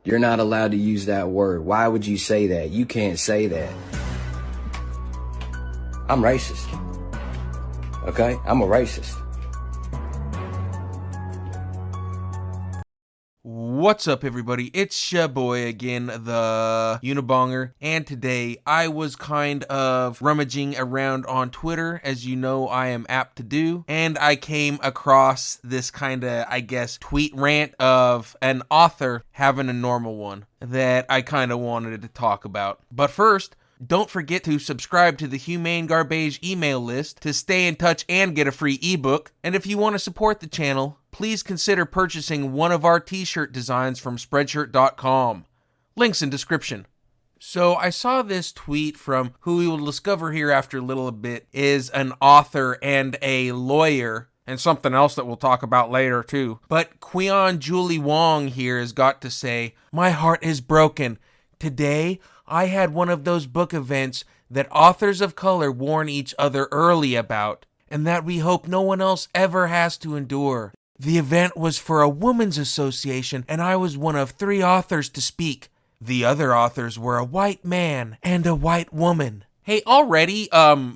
You're not allowed to use that word. Why would you say that? You can't say that. I'm racist. Okay? I'm a racist. What's up, everybody? It's your boy again, the Unibonger, and today I was kind of rummaging around on Twitter, as you know I am apt to do, and I came across this kind of, I guess, tweet rant of an author having a normal one that I kind of wanted to talk about. But first, don't forget to subscribe to the Humane Garbage email list to stay in touch and get a free ebook. And if you want to support the channel, please consider purchasing one of our t-shirt designs from Spreadshirt.com. Links in description. So I saw this tweet from who we will discover here after a little bit is an author and a lawyer, and something else that we'll talk about later too. But Qian Julie Wong here has got to say, "My heart is broken. Today, I had one of those book events that authors of color warn each other early about, and that we hope no one else ever has to endure. The event was for a women's association, and I was one of 3 authors to speak. The other authors were a white man and a white woman." Hey, already,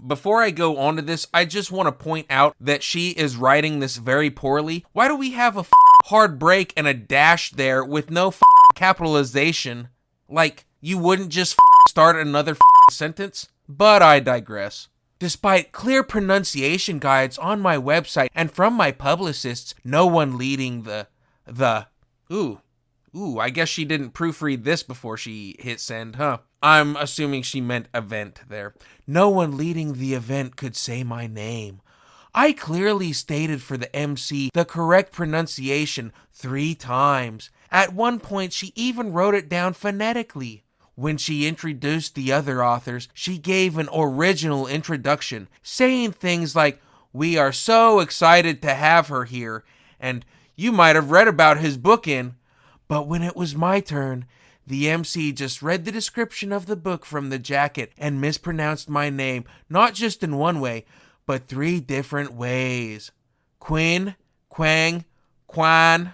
before I go on to this, I just want to point out that she is writing this very poorly. Why do we have a hard break and a dash there with no capitalization? Like, you wouldn't just start another sentence? But I digress. Despite clear pronunciation guides on my website and from my publicists, no one leading I guess she didn't proofread this before she hit send, huh? I'm assuming she meant event there. No one leading the event could say my name. I clearly stated for the MC the correct pronunciation 3 times. At one point, she even wrote it down phonetically. When she introduced the other authors, she gave an original introduction, saying things like, "We are so excited to have her here," and "You might have read about his book in." But when it was my turn, the MC just read the description of the book from the jacket and mispronounced my name, not just in one way, but 3 different ways. Quinn, Quang, Quan.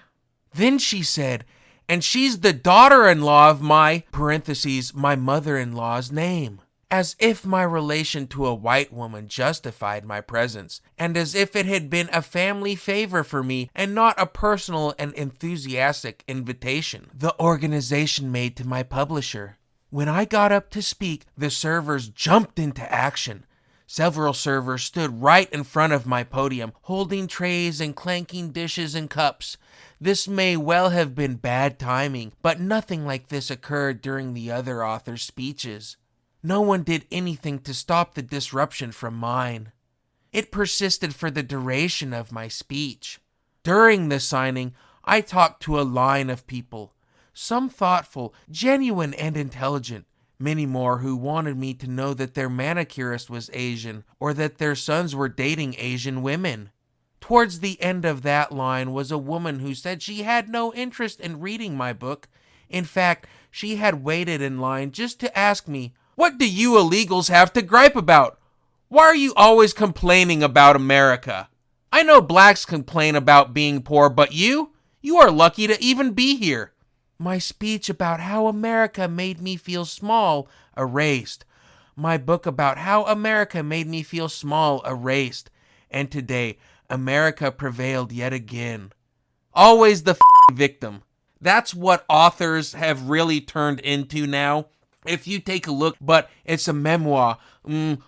Then she said, "And she's the daughter-in-law of my mother-in-law's name," as if my relation to a white woman justified my presence, and as if it had been a family favor for me and not a personal and enthusiastic invitation the organization made to my publisher. When I got up to speak, the servers jumped into action. Several servers stood right in front of my podium, holding trays and clanking dishes and cups. This may well have been bad timing, but nothing like this occurred during the other authors' speeches. No one did anything to stop the disruption from mine. It persisted for the duration of my speech. During the signing, I talked to a line of people, some thoughtful, genuine, and intelligent. Many more who wanted me to know that their manicurist was Asian or that their sons were dating Asian women. Towards the end of that line was a woman who said she had no interest in reading my book. In fact, she had waited in line just to ask me, "What do you illegals have to gripe about? Why are you always complaining about America? I know blacks complain about being poor, but you are lucky to even be here." My speech about how America made me feel small erased. My book about how America made me feel small erased. And today, America prevailed yet again. Always the victim. That's what authors have really turned into now. If you take a look, but it's a memoir.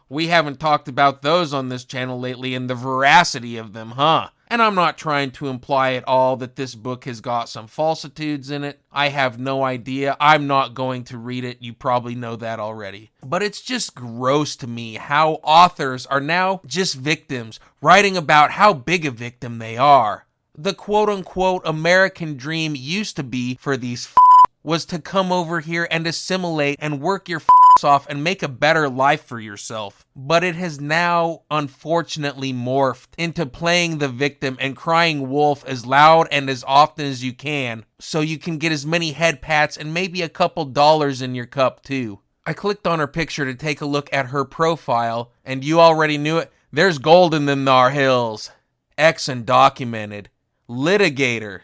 We haven't talked about those on this channel lately and the veracity of them, huh? And I'm not trying to imply at all that this book has got some falsitudes in it. I have no idea. I'm not going to read it. You probably know that already. But it's just gross to me how authors are now just victims, writing about how big a victim they are. The quote-unquote American dream used to be for these was to come over here and assimilate and work your off and make a better life for yourself. But it has now, unfortunately, morphed into playing the victim and crying wolf as loud and as often as you can, so you can get as many head pats and maybe a couple dollars in your cup, too. I clicked on her picture to take a look at her profile, and you already knew it. There's gold in them thar hills. Ex-undocumented. Litigator.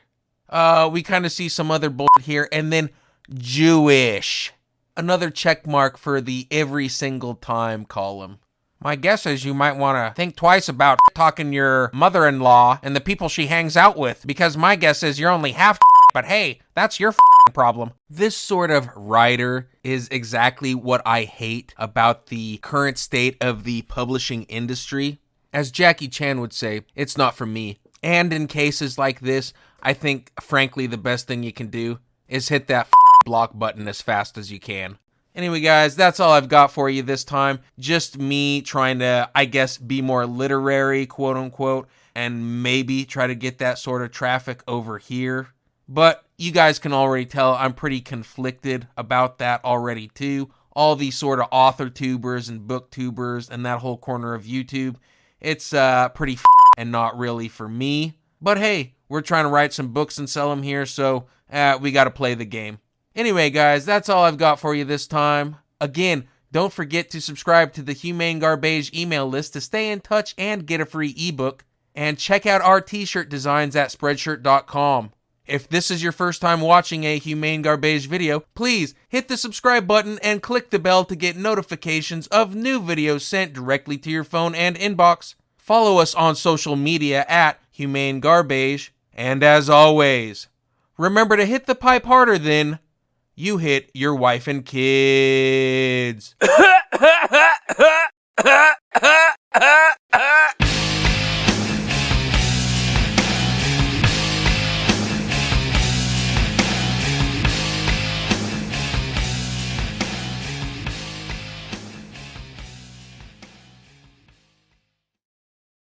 We kind of see some other bullshit here, and then Jewish. Another check mark for the every single time column. My guess is you might want to think twice about talking your mother-in-law and the people she hangs out with, because my guess is you're only half but hey, that's your problem. This sort of writer is exactly what I hate about the current state of the publishing industry. As Jackie Chan would say, it's not for me. And in cases like this, I think, frankly, the best thing you can do is hit that block button as fast as you can. Anyway, guys, that's all I've got for you this time. Just me trying to, I guess, be more literary, quote unquote, and maybe try to get that sort of traffic over here. But you guys can already tell I'm pretty conflicted about that already too. All these sort of author tubers and book tubers and that whole corner of YouTube, it's pretty and not really for me. But hey, we're trying to write some books and sell them here, so we got to play the game. Anyway, guys, that's all I've got for you this time. Again, don't forget to subscribe to the Humane Garbage email list to stay in touch and get a free ebook. And check out our t-shirt designs at Spreadshirt.com. If this is your first time watching a Humane Garbage video, please hit the subscribe button and click the bell to get notifications of new videos sent directly to your phone and inbox. Follow us on social media at Humane Garbage. And as always, remember to hit the pipe harder than you hit your wife and kids.